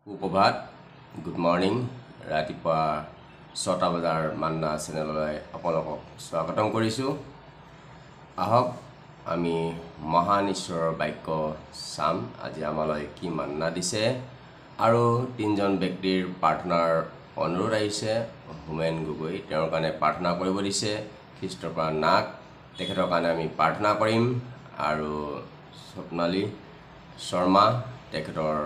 সুপ্ৰভাত good morning ৰাতিপুৱা 6টা বজাৰ মান্না চেনেললৈ আপোনালোকক স্বাগতম কৰিছোঁ। আহক আমি মহান ঈশ্বৰৰ বাক্য চাম। আজি আমালৈ কি মান্না দিছে আৰু তিনিজন ব্যক্তিৰ প্ৰাৰ্থনাৰ অনুৰোধ আহিছে। হোমেন গগৈ তেওঁৰ কাৰণে প্ৰাৰ্থনা কৰিব দিছে। খ্ৰীষ্টপ্ৰাণ নাগ তেখেতৰ কাৰণে আমি প্ৰাৰ্থনা কৰিম আৰু স্বপ্নালী শৰ্মা তেখেতৰ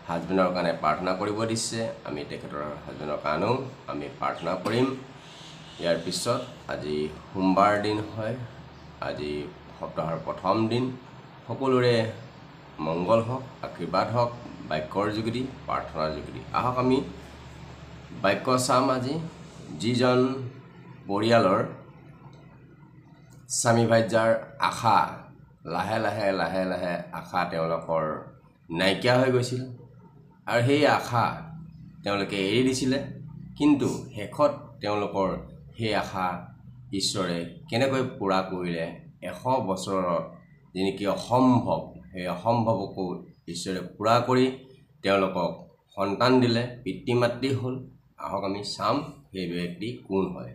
হাজবেণ্ডৰ কাৰণে প্ৰাৰ্থনা কৰিব দিছে। আমি তেখেতৰ হাজবেণ্ডৰ কাৰণেও আমি প্ৰাৰ্থনা কৰিম। ইয়াৰ পিছত আজি সোমবাৰ দিন হয়, আজি সপ্তাহৰ প্ৰথম দিন। সকলোৰে মংগল হওক, আশীৰ্বাদ হওক, বাক্যৰ যোগেদি প্ৰাৰ্থনাৰ যোগেদি। আহক আমি বাক্য চাম। আজি যিজন পৰিয়ালৰ স্বামী ভাৰ্যাৰ আশা লাহে লাহে আশা তেওঁলোকৰ নাইকিয়া হৈ গৈছিল আৰু সেই আশা তেওঁলোকে এৰি দিছিলে, কিন্তু শেষত তেওঁলোকৰ সেই আশা ঈশ্বৰে কেনেকৈ পূৰা কৰিলে। 100 বছৰত যেনেকৈ অসম্ভৱ, সেই অসম্ভৱকো ঈশ্বৰে পূৰা কৰি তেওঁলোকক সন্তান দিলে, পিতৃ মাতৃ হ'ল। আহক আমি চাম সেই ব্যক্তি কোন হয়।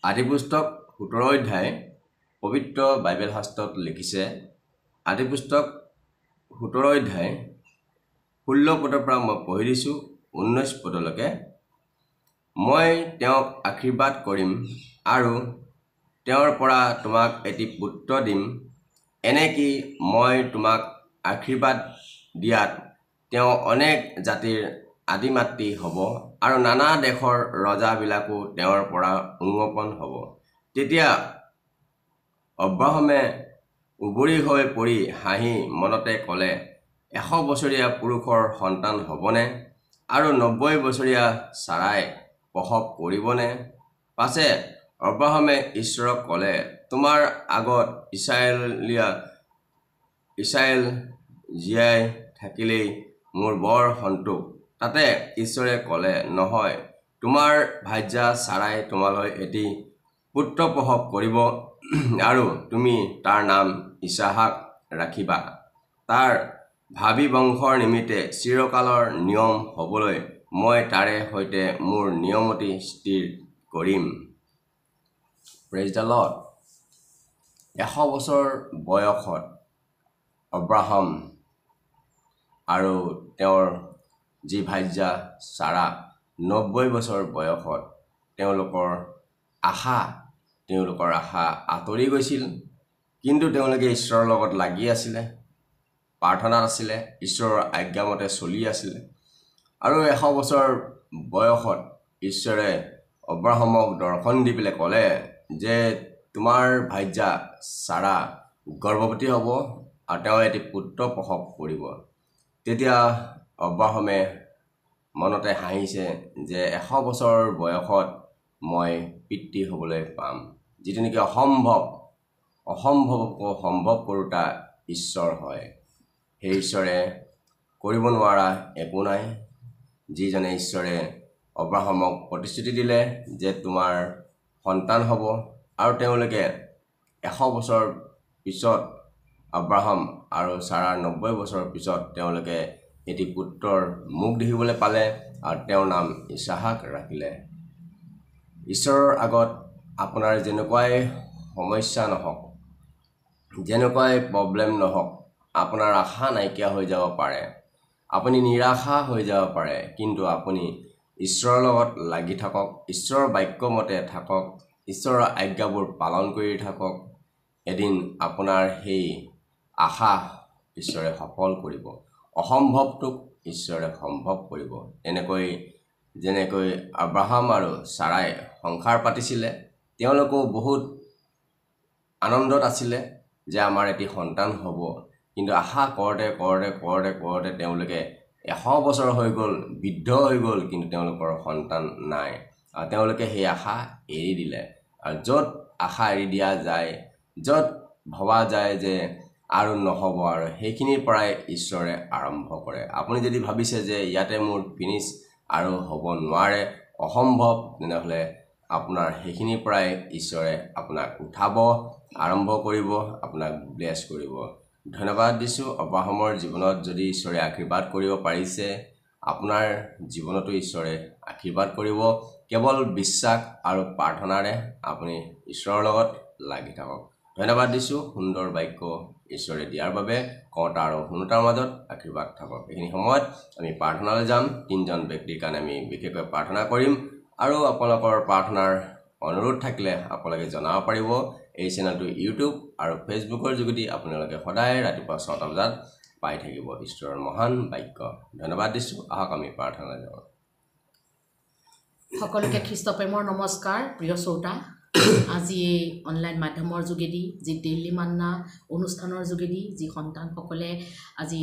আদিপুস্তক 17 অধ্যায় পবিত্ৰ বাইবেল শাস্ত্ৰত লিখিছে। আদিপুস্তক 17 অধ্যায় 16 পদৰ পৰা মই পঢ়ি দিছোঁ 19 পদলৈকে। মই তেওঁক আশীৰ্বাদ কৰিম আৰু তেওঁৰ পৰা তোমাক এটি পুত্ৰ দিম। এনেকি মই তোমাক আশীৰ্বাদ দিয়াত তেওঁ অনেক জাতিৰ আদিমাতৃ হ'ব আৰু নানা দেশৰ ৰজাবিলাকো তেওঁৰ পৰা উৎপন্ন হ'ব। তেতিয়া অব্ৰাহামে উবৰি হৈ পৰি হাঁহি মনতে ক'লে, 100 বছৰীয়া পুৰুষৰ সন্তান হ'বনে আৰু 90 বছৰীয়া ছাৰাই প্ৰসৱ কৰিবনে? পাছে অব্ৰাহামে ঈশ্বৰক ক'লে, তোমাৰ আগত ইছৰাইল জীয়াই থাকিলেই মোৰ বৰ সন্তোষ। তাতে ঈশ্বৰে ক'লে, নহয়, তোমাৰ ভাৰ্যা ছাৰাই তোমালৈ এটি পুত্ৰ প্ৰসৱ কৰিব আৰু তুমি তাৰ নাম ইছহাক ৰাখিবা। তাৰ ভাবি বংশৰ নিমিত্তে চিৰকালৰ নিয়ম হ'বলৈ মই তাৰে সৈতে মোৰ নিয়মতি স্থিৰ কৰিম। Praise the lord. 100 বছৰ বয়সত অব্ৰাহাম আৰু তেওঁৰ যি ভাৰ্যা ছাৰা 90 বছৰ বয়সত তেওঁলোকৰ আশা আঁতৰি গৈছিল, কিন্তু তেওঁলোকে ঈশ্বৰৰ লগত লাগি আছিলে, প্ৰাৰ্থনাত আছিলে, ঈশ্বৰৰ আজ্ঞামতে চলি আছিলে। আৰু 100 বছৰ বয়সত ঈশ্বৰে অব্ৰাহামক দৰ্শন দি পেলাই ক'লে যে তোমাৰ ভাৰ্যা ছাৰা গৰ্ভৱতী হ'ব আৰু তেওঁ এটি পুত্ৰ প্ৰসৱ কৰিব। তেতিয়া অব্ৰাহামে মনতে হাঁহিছে যে 100 বছৰ বয়সত মই পিতৃ হ'বলৈ পাম। যিটো নেকি অসম্ভৱকো সম্ভৱ কৰোতা ঈশ্বৰ হয়। সেই ঈশ্বৰে কৰিব নোৱাৰা একো নাই। যিজনে ঈশ্বৰে অব্ৰাহামক প্ৰতিশ্ৰুতি দিলে যে তোমাৰ সন্তান হ'ব আৰু তেওঁলোকে 100 বছৰ পিছত অব্ৰাহাম আৰু ছাৰাৰ 90 বছৰৰ পিছত তেওঁলোকে এটি পুত্ৰৰ মুখ দেখিবলৈ পালে আৰু তেওঁৰ নাম ইছহাক ৰাখিলে। ঈশ্বৰৰ আগত আপোনাৰ যেনেকুৱাই সমস্যা নহওক, যেনেকুৱাই প্ৰব্লেম নহওক, আপোনাৰ আশা নাইকিয়া হৈ যাব পাৰে, আপুনি নিৰাশা হৈ যাব পাৰে, কিন্তু আপুনি ঈশ্বৰৰ লগত লাগি থাকক, ঈশ্বৰৰ বাক্যমতে থাকক, ঈশ্বৰৰ আজ্ঞাবোৰ পালন কৰি থাকক। এদিন আপোনাৰ সেই আশা ঈশ্বৰে সফল কৰিব, অসম্ভৱটোক ঈশ্বৰে সম্ভৱ কৰিব। যেনেকৈ অব্ৰাহাম আৰু ছাৰাই সংসাৰ পাতিছিলে, তেওঁলোকেও বহুত আনন্দত আছিলে যে আমাৰ এটি সন্তান হ'ব, কিন্তু আশা কৰোঁতে তেওঁলোকে 100 বছৰ হৈ গ'ল, বৃদ্ধ হৈ গ'ল, কিন্তু তেওঁলোকৰ সন্তান নাই আৰু তেওঁলোকে সেই আশা এৰি দিলে। আৰু য'ত আশা এৰি দিয়া যায়, য'ত ভবা যায় যে আৰু নহ'ব, আৰু সেইখিনিৰ পৰাই ঈশ্বৰে আৰম্ভ কৰে। আপুনি যদি ভাবিছে যে ইয়াতে মোৰ ফিনিছ আৰু হ'ব নোৱাৰে, অসম্ভৱ, তেনেহ'লে আপোনাৰ সেইখিনিৰ পৰাই ঈশ্বৰে আপোনাক উঠাব, আৰম্ভ কৰিব, আপোনাক ব্লেছ কৰিব। ধন্যবাদ দিছোঁ। অব্ৰাহামৰ জীৱনত যদি ঈশ্বৰে আশীৰ্বাদ কৰিব পাৰিছে, আপোনাৰ জীৱনতো ঈশ্বৰে আশীৰ্বাদ কৰিব। কেৱল বিশ্বাস আৰু প্ৰাৰ্থনাৰে আপুনি ঈশ্বৰৰ লগত লাগি থাকক। ধন্যবাদ দিছোঁ সুন্দৰ বাক্য ঈশ্বৰে দিয়াৰ বাবে। কৰ্তা আৰু শুনোতাৰ মাজত আশীৰ্বাদ থাকক। এইখিনি সময়ত আমি প্ৰাৰ্থনালৈ যাম। 3জন ব্যক্তিৰ কাৰণে আমি বিশেষকৈ প্ৰাৰ্থনা কৰিম আৰু আপোনালোকৰ প্ৰাৰ্থনাৰ অনুৰোধ থাকিলে আপোনালোকে জনাব পাৰিব। এই চেনেলটো ইউটিউব আৰু ফেচবুকৰ যোগেদি আপোনালোকে সদায় ৰাতিপুৱা 6টা বজাত পাই থাকিব ঈশ্বৰৰ মহান বাক্য। ধন্যবাদ দিছোঁ। আহক আমি প্ৰাৰ্থনালৈ যাওঁ। সকলোকে খ্ৰীষ্ট প্ৰেমৰ নমস্কাৰ। প্ৰিয় শ্ৰোতা, আজি এই অনলাইন মাধ্যমৰ যোগেদি যি ডেইলি মান্না অনুষ্ঠানৰ যোগেদি যি সন্তানসকলে আজি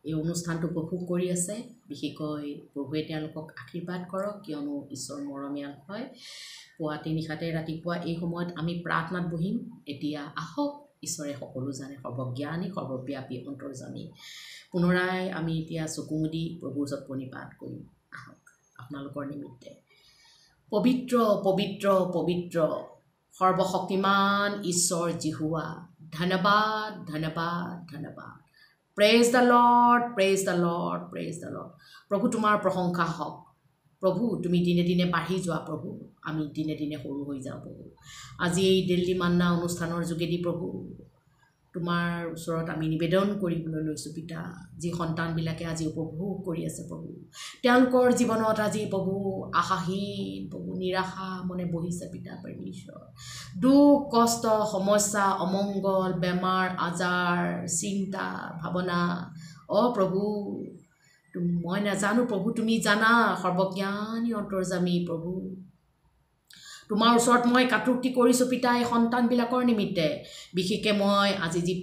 এই অনুষ্ঠানটো উপভোগ কৰি আছে, বিশেষকৈ প্ৰভুৱে তেওঁলোকক আশীৰ্বাদ কৰক, কিয়নো ঈশ্বৰ মৰমীয়াল হয়। পুৱাতে নিশাতে ৰাতিপুৱা এই সময়ত আমি প্ৰাৰ্থনাত বহিম। এতিয়া আহক, ঈশ্বৰে সকলো জানে, সৰ্বজ্ঞানী সৰ্বব্যাপী অন্তৰ্যামী। পুনৰাই আমি এতিয়া চকু মুদি প্ৰভুৰ ওচৰত প্ৰণিপাত কৰিম। আহক আপোনালোকৰ নিমিত্তে। পবিত্ৰ পবিত্ৰ পবিত্ৰ সৰ্বশক্তিমান ঈশ্বৰ জিহুৱা, ধন্যবাদ ধন্যবাদ ধন্যবাদ। Praise the lord, praise the lord, praise the lord. প্ৰভু তোমাৰ প্ৰশংসা হওক। প্ৰভু তুমি দিনে দিনে বাঢ়ি যোৱা প্ৰভু, আমি দিনে দিনে সৰু হৈ যাওঁ প্ৰভু। আজি এই ডেইলি মান্না অনুষ্ঠানৰ যোগেদি প্ৰভু তোমাৰ ওচৰত আমি নিবেদন কৰিবলৈ লৈছোঁ পিতা, যি সন্তানবিলাকে আজি উপভোগ কৰি আছে প্ৰভু, তেওঁলোকৰ জীৱনত আজি প্ৰভু আশাহীন প্ৰভু নিৰাশা মনে বহিছে পিতা পৰমেশ্বৰ। দুখ কষ্ট সমস্যা অমংগল বেমাৰ আজাৰ চিন্তা ভাৱনা, প্ৰভু মই নাজানো প্ৰভু, তুমি জানা, সৰ্বজ্ঞানী অন্তৰ্যামী প্ৰভু। তোমাৰ ওচৰত মই কাটুকটি কৰিছোঁ পিতা এই সন্তানবিলাকৰ নিমিত্তে। বিশেষকৈ মই আজি যি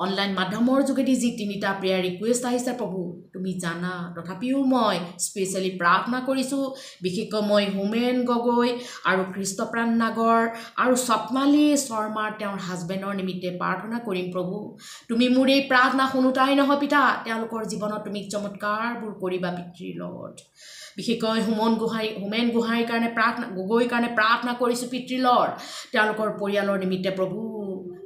অনলাইন মাধ্যমৰ যোগেদি যি 3টা প্ৰেয়াৰ ৰিকুৱেষ্ট আহিছে প্ৰভু তুমি জানা, তথাপিও মই স্পেচিয়েলি প্ৰাৰ্থনা কৰিছোঁ। বিশেষকৈ মই হোমেন গগৈ আৰু কৃষ্টপ্ৰাণ নাগৰ আৰু স্বপ্নালী শৰ্মাৰ তেওঁৰ হাজবেণ্ডৰ নিমিত্তে প্ৰাৰ্থনা কৰিম প্ৰভু। তুমি মোৰ এই প্ৰাৰ্থনা শুনোতাই নহয় পিতা, তেওঁলোকৰ জীৱনত তুমি চমৎকাৰবোৰ কৰিবা পিতৃৰ লগত। বিশেষকৈ হোমেন গোহাঁইৰ কাৰণে গগৈৰ কাৰণে প্ৰাৰ্থনা কৰিছোঁ পিতৃৰ লগত। তেওঁলোকৰ পৰিয়ালৰ নিমিত্তে প্ৰভু,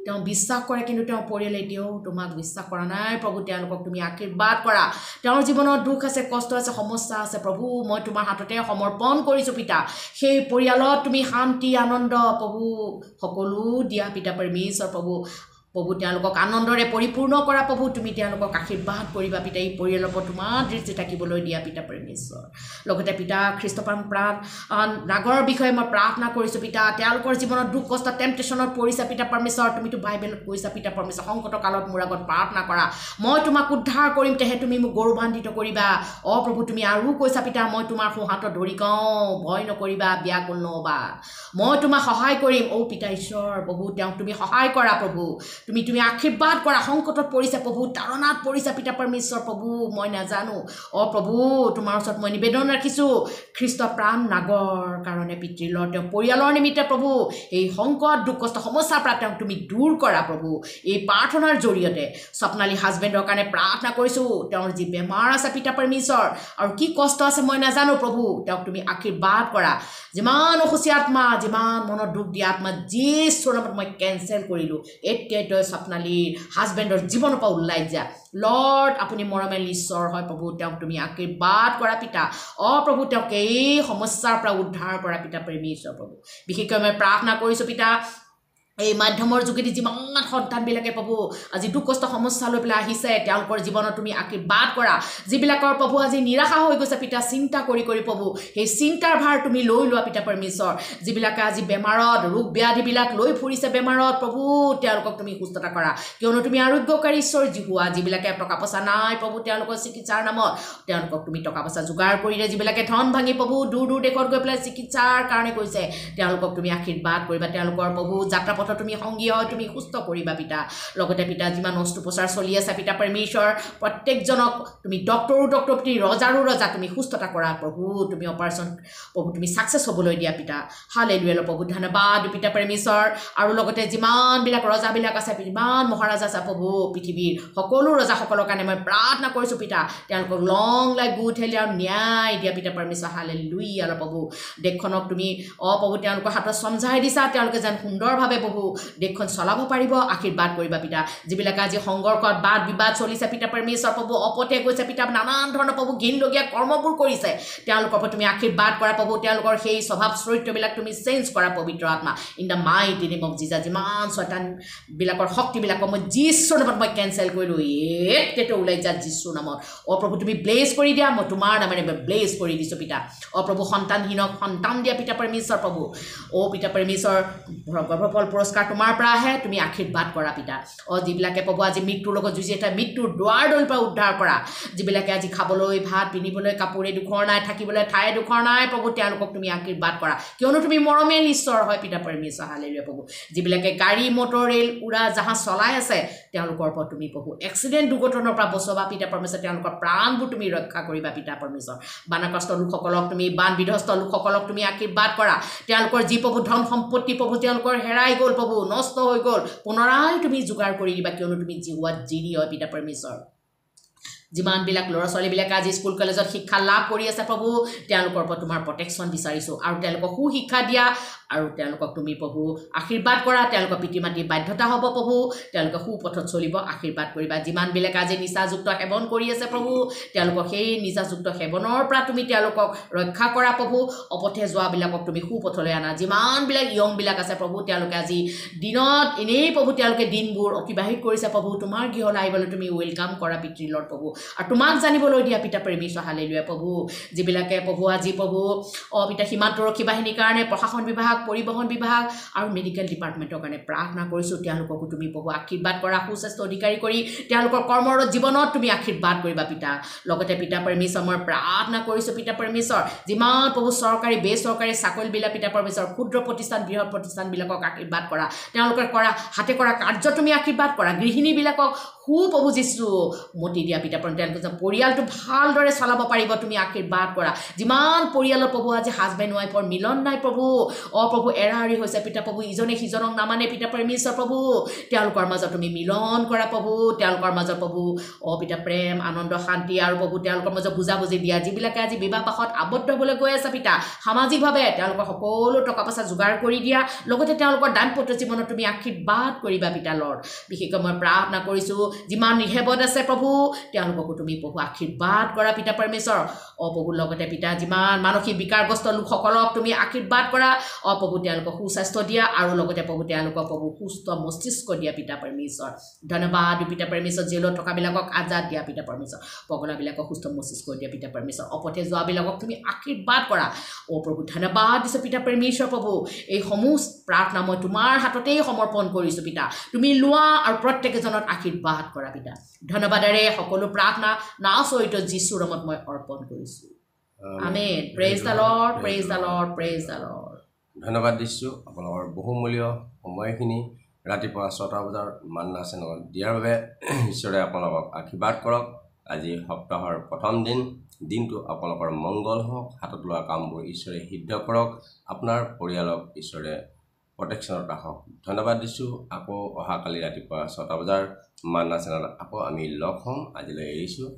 তেওঁ বিশ্বাস কৰে কিন্তু তেওঁৰ পৰিয়ালে এতিয়াও তোমাক বিশ্বাস কৰা নাই প্ৰভু। তেওঁলোকক তুমি আশীৰ্বাদ কৰা। তেওঁৰ জীৱনত দুখ আছে, কষ্ট আছে, সমস্যা আছে প্ৰভু, মই তোমাৰ হাততে সমৰ্পণ কৰিছোঁ পিতা। সেই পৰিয়ালত তুমি শান্তি আনন্দ প্ৰভু সকলো দিয়া পিতা পৰমেশ্বৰ প্ৰভু। তেওঁলোকক আনন্দৰে পৰিপূৰ্ণ কৰা প্ৰভু, তুমি তেওঁলোকক আশীৰ্বাদ কৰিবা পিতা। এই পৰিয়ালৰ ওপৰত তোমাৰ দৃষ্টি থাকিবলৈ দিয়া পিতা পৰমেশ্বৰ। লগতে পিতা কৃষ্টপ্ৰাণ নাগৰৰ বিষয়ে মই প্ৰাৰ্থনা কৰিছোঁ পিতা। তেওঁলোকৰ জীৱনত দুখ কষ্ট টেম্পটেশ্যনত পৰিছে পিতা পৰমেশ্বৰ। তুমিতো বাইবেলত কৈছা পিতা পৰমেশ্বৰ, সংকট কালত মোৰ আগত প্ৰাৰ্থনা কৰা, মই তোমাক উদ্ধাৰ কৰিম, তেহে তুমি মোক গৌৰৱান্বিত কৰিবা। প্ৰভু তুমি আৰু কৈছা পিতা, মই তোমাৰ সোঁহাতত ধৰি কওঁ, ভয় নকৰিবা, ব্যাকুল নহ'বা, মই তোমাক সহায় কৰিম। পিতা ঈশ্বৰ প্ৰভু, তেওঁক তুমি সহায় কৰা প্ৰভু, তুমি আশীৰ্বাদ কৰা। সংকটত পৰিছে প্ৰভু, তাৰণাত পৰিছে পিতা পৰমেশ্বৰ প্ৰভু, মই নাজানো। প্ৰভু তোমাৰ ওচৰত মই নিবেদন ৰাখিছোঁ কৃষ্টপ্ৰাণ নাগৰ কাৰণে পিতৃৰ লগত তেওঁ পৰিয়ালৰ নিমিত্তে প্ৰভু, এই সংকট দুখ কষ্ট সমস্যাৰ পৰা তেওঁক তুমি দূৰ কৰা প্ৰভু। এই প্ৰাৰ্থনাৰ জৰিয়তে স্বপ্নালী হাজবেণ্ডৰ কাৰণে প্ৰাৰ্থনা কৰিছোঁ। তেওঁৰ যি বেমাৰ আছে পিতা পৰমেশ্বৰ আৰু কি কষ্ট আছে মই নাজানো প্ৰভু, তেওঁক তুমি আশীৰ্বাদ কৰা। যিমান অসুচী আত্মা, যিমান মনত দুখ দিয়া আত্মা, যীশুৰ নামত মই কেঞ্চেল কৰিলোঁ। এতিয়াই তই স্বপ্নালীৰ হাজবেণ্ডৰ জীৱনৰ পৰা ওলাই যা লৰ্ড। আপুনি মৰমেল ঈশ্বৰ হয় প্ৰভু, তেওঁক তুমি আশীৰ্বাদ কৰা পিতা। প্ৰভু তেওঁক এই সমস্যাৰ পৰা উদ্ধাৰ কৰা পিতা পৰমেশ্বৰ প্ৰভু। বিশেষকৈ মই প্ৰাৰ্থনা কৰিছোঁ পিতা, এই মাধ্যমৰ যোগেদি যিমান সন্তানবিলাকে প্ৰভু আজি দুখ কষ্ট সমস্যা লৈ পেলাই আহিছে, তেওঁলোকৰ জীৱনত তুমি আশীৰ্বাদ কৰা। যিবিলাকৰ প্ৰভু আজি নিৰাশা হৈ গৈছে পিতা, চিন্তা কৰি প্ৰভু, সেই চিন্তাৰ ভাৰ তুমি লৈ লোৱা পিতা পৰমেশ্বৰ। যিবিলাকে আজি বেমাৰত ৰোগ ব্যাধিবিলাক লৈ ফুৰিছে বেমাৰত প্ৰভু, তেওঁলোকক তুমি সুস্থতা কৰা, কিয়নো তুমি আৰোগ্যকাৰী ঈশ্বৰ জিহুৱা। যিবিলাকে টকা পইচা নাই প্ৰভু, তেওঁলোকৰ চিকিৎসাৰ নামত তেওঁলোকক তুমি টকা পইচা যোগাৰ কৰিলে। যিবিলাকে ধন ভাঙি প্ৰভু দূৰ দূৰ দেশত গৈ পেলাই চিকিৎসাৰ কাৰণে গৈছে, তেওঁলোকক তুমি আশীৰ্বাদ কৰিবা। তেওঁলোকৰ প্ৰভু যাত্ৰা পথত তুমি সংগী হয়, তুমি সুস্থ কৰিবা পিতা। লগতে পিতা যিমান অস্ত্ৰোপচাৰ চলি আছে পিতা পৰমেশ্বৰ, প্ৰত্যেকজনক তুমি ডক্টৰো তুমি ৰজাৰো ৰজা তুমি সুস্থতা কৰা প্ৰভু। তুমি অপাৰেশ্যন প্ৰভু তুমি ছাকচেছ হ'বলৈ দিয়া পিতা। হালেলুয়া প্ৰভু, ধন্যবাদ পিতা পৰমেশ্বৰ। আৰু লগতে যিমানবিলাক ৰজাবিলাক আছে, যিমান মহাৰাজা আছে প্ৰভু পৃথিৱীৰ সকলো ৰজাসকলৰ কাৰণে মই প্ৰাৰ্থনা কৰিছোঁ পিতা। তেওঁলোকক লং লাইফ গুড হেল্থ আৰু ন্যায় দিয়া পিতা পৰমেশ্বৰ। হালেলুয়া প্ৰভু। দেশখনক তুমি প্ৰভু তেওঁলোকৰ হাতত চমজাই দিছা, তেওঁলোকে যেন সুন্দৰভাৱে প্ৰভু প্ৰভু দেশখন চলাব পাৰিব আশীৰ্বাদ কৰিবা পিতা যিবিলাকে আজি সংঘৰ্ষত বাদ বিবাদ চলিছে পিতা পৰমেশ্বৰ প্ৰভু অপথে গৈছে পিতা নানান ধৰণৰ প্ৰভু ঘিনলগীয়া কৰ্মবোৰ কৰিছে তেওঁলোকৰ ওপৰত তুমি আশীৰ্বাদ কৰা প্ৰভু তেওঁলোকৰ সেই স্বভাৱ চৰিত্ৰবিলাক তুমি চেঞ্জ কৰা পবিত্ৰ আত্মা in the mighty name of Jesus যিমান শয়তানবিলাকৰ শক্তিবিলাকক মই যীশুৰ নামত মই কেঞ্চেল কৰিলোঁ একেটো ওলাই যা যীশুৰ নামত প্ৰভু তুমি ব্লেছ কৰি দিয়া মই তোমাৰ নামেৰে ব্লেছ কৰি দিছোঁ পিতা প্ৰভু সন্তানহীনক সন্তান দিয়া পিতা পৰমেশ্বৰ প্ৰভু পিতা পৰমেশ্বৰ গৰ্ভফল পুৰস্কাৰ তোমাৰ পৰা আহে তুমি আশীৰ্বাদ কৰা পিতা যিবিলাকে প্ৰভু আজি মৃত্যুৰ লগত যুঁজি এটা মৃত্যুৰ দুৱাৰ দলিৰ পৰা উদ্ধাৰ কৰা যিবিলাকে আজি খাবলৈ ভাত পিন্ধিবলৈ কাপোৰ এডোখৰ নাই থাকিবলৈ ঠাই এডোখৰ নাই প্ৰভু তেওঁলোকক তুমি আশীৰ্বাদ কৰা কিয়নো তুমি মৰমেল ঈশ্বৰ হয় পিতা পৰমেশ্বৰ হালেলুয়া প্ৰভু যিবিলাকে গাড়ী মটৰ ৰেল উৰা জাহাজ চলাই আছে তেওঁলোকৰ ওপৰত তুমি প্ৰভু এক্সিডেণ্ট দুৰ্ঘটনাৰ পৰা বচোৱা পিতা পৰমেশ্বৰ তেওঁলোকৰ প্ৰাণবোৰ তুমি ৰক্ষা কৰিবা পিতা পৰমেশ্বৰ বানগ্ৰস্ত লোকসকলক তুমি বান বিধ্বস্ত লোকসকলক তুমি আশীৰ্বাদ কৰা তেওঁলোকৰ যি প্ৰভু ধন সম্পত্তি প্ৰভু তেওঁলোকৰ হেৰাই গ'ল প্ৰভু নষ্ট হৈ গ'ল পুনৰাই তুমি যোগাৰ কৰি দিবা কিয়নো তুমি জিহুৱাত জিৰি হয় পিতা পৰমেশ্বৰ যিমানবিলাক ল'ৰা ছোৱালীবিলাকে আজি স্কুল কলেজত শিক্ষা লাভ কৰি আছে প্ৰভু তেওঁলোকৰ ওপৰত তোমাৰ প্ৰটেকশ্যন বিচাৰিছোঁ আৰু তেওঁলোকক সুশিক্ষা দিয়া আৰু তেওঁলোকক তুমি প্ৰভু আশীৰ্বাদ কৰা তেওঁলোকৰ পিতৃ মাতৃৰ বাধ্যতা হ'ব প্ৰভু তেওঁলোকে সুপথত চলিব আশীৰ্বাদ কৰিবা যিমানবিলাকে আজি নিচাযুক্ত সেৱন কৰি আছে প্ৰভু তেওঁলোকক সেই নিচাযুক্ত সেৱনৰ পৰা তুমি তেওঁলোকক ৰক্ষা কৰা প্ৰভু অপথে যোৱাবিলাকক তুমি সুপথলৈ আনা যিমানবিলাক য়ংবিলাক আছে প্ৰভু তেওঁলোকে আজি দিনত এনেই প্ৰভু তেওঁলোকে দিনবোৰ অতিবাহিত কৰিছে প্ৰভু তোমাৰ গৃহলৈ আহিবলৈ তুমি ৱেলকাম কৰা পিতৃ লৰ্ড প্ৰভু আৰু তোমাক জানিবলৈ দিয়া পিতা পৰমেশ্বৰ হালেলুয়া প্ৰভু যিবিলাকে প্ৰভু আজি প্ৰভু পিতা সীমান্তৰক্ষী বাহিনীৰ কাৰণে প্ৰশাসন বিভাগ পৰিবহণ বিভাগ আৰু মেডিকেল ডিপাৰ্টমেণ্টৰ কাৰণে প্ৰাৰ্থনা কৰিছোঁ তেওঁলোককো তুমি প্ৰভু আশীৰ্বাদ কৰা সুস্বাস্থ্য অধিকাৰী কৰি তেওঁলোকৰ কৰ্মৰত জীৱনত তুমি আশীৰ্বাদ কৰিবা পিতা লগতে পিতা পৰমেশ্বৰ মই প্ৰাৰ্থনা কৰিছোঁ পিতা পৰমেশ্বৰ যিমান প্ৰভু চৰকাৰী বেচৰকাৰী চাকৰিবিলাক পিতা পৰমেশ্বৰ ক্ষুদ্ৰ প্ৰতিষ্ঠান বৃহৎ প্ৰতিষ্ঠানবিলাকক আশীৰ্বাদ কৰা তেওঁলোকৰ কৰা হাতে কৰা কাৰ্য তুমি আশীৰ্বাদ কৰা গৃহিণীবিলাকক প্ৰভু যীশু মতি দিয়া পিতা তেওঁলোকে পৰিয়ালটো ভালদৰে চলাব পাৰিব তুমি আশীৰ্বাদ কৰা যিমান পৰিয়ালৰ প্ৰভু আজি হাজবেণ্ড ৱাইফৰ মিলন নাই প্ৰভু প্ৰভু এৰাৰি হৈছে পিতা প্ৰভু ইজনে সিজনক নামানে পিতা পৰমেশ্বৰ প্ৰভু তেওঁলোকৰ মাজত তুমি মিলন কৰা প্ৰভু তেওঁলোকৰ মাজত প্ৰভু পিতা প্ৰেম আনন্দ শান্তি আৰু প্ৰভু তেওঁলোকৰ মাজত বুজাবুজি দিয়া যিবিলাকে আজি বিবাহপাশত আবদ্ধ হ'বলৈ গৈ আছে পিতা সামাজিকভাৱে তেওঁলোকৰ সকলো টকা পইচা যোগাৰ কৰি দিয়া লগতে তেওঁলোকৰ দাম্পত্য জীৱনত তুমি আশীৰ্বাদ কৰিবা পিতা লৰ্ড বিশেষকৈ মই প্ৰাৰ্থনা কৰিছোঁ যিমান ৰিহেবত আছে প্ৰভু তেওঁলোককো তুমি প্ৰভু আশীৰ্বাদ কৰা পিতা পৰমেশ্বৰ প্ৰভুৰ লগতে পিতা যিমান মানসিক বিকাৰগ্ৰস্ত লোকসকলক তুমি আশীৰ্বাদ কৰা প্ৰভু তেওঁলোকক সুস্বাস্থ্য দিয়া আৰু লগতে প্ৰভু তেওঁলোকক প্ৰভু সুস্থ মস্তিষ্ক দিয়া পিতা পৰমেশ্বৰ ধন্যবাদ পিতা পৰমেশ্বৰ জেলত থকাবিলাকক আজাদ দিয়া পিতা পৰমেশ্বৰ পগলাবিলাকক সুস্থ মস্তিষ্ক দিয়া পিতা পৰমেশ্বৰ অপথে যোৱাবিলাকক তুমি আশীৰ্বাদ কৰা প্ৰভু ধন্যবাদ দিছোঁ পিতা পৰমেশ্বৰ প্ৰভু এই সমূহ প্ৰাৰ্থনা মই তোমাৰ হাততেই সমৰ্পণ কৰিছোঁ পিতা তুমি লোৱা আৰু প্ৰত্যেকজনত আশীৰ্বাদ কৰা পিতা ধন্যবাদেৰে সকলো প্ৰাৰ্থনা নাচৰিত যীশুৰ নামত মই অৰ্পণ কৰিছোঁ amen praise the lord praise the lord praise the lord ধন্যবাদ দিছোঁ আপোনালোকৰ বহুমূল্য সময়খিনি ৰাতিপুৱা 6টা বজাৰ মান্না চেনেলত দিয়াৰ বাবে ঈশ্বৰে আপোনালোকক আশীৰ্বাদ কৰক আজি সপ্তাহৰ প্ৰথম দিনটো আপোনালোকৰ মংগল হওক হাতত লোৱা কামবোৰ ঈশ্বৰে সিদ্ধ কৰক আপোনাৰ পৰিয়ালক ঈশ্বৰে প্ৰটেকশ্যনত ৰাখক ধন্যবাদ দিছোঁ আকৌ অহাকালি ৰাতিপুৱা 6টা বজাৰ মান্না চেনেলত আকৌ আমি লগ হ'ম আজিলৈ এৰিছোঁ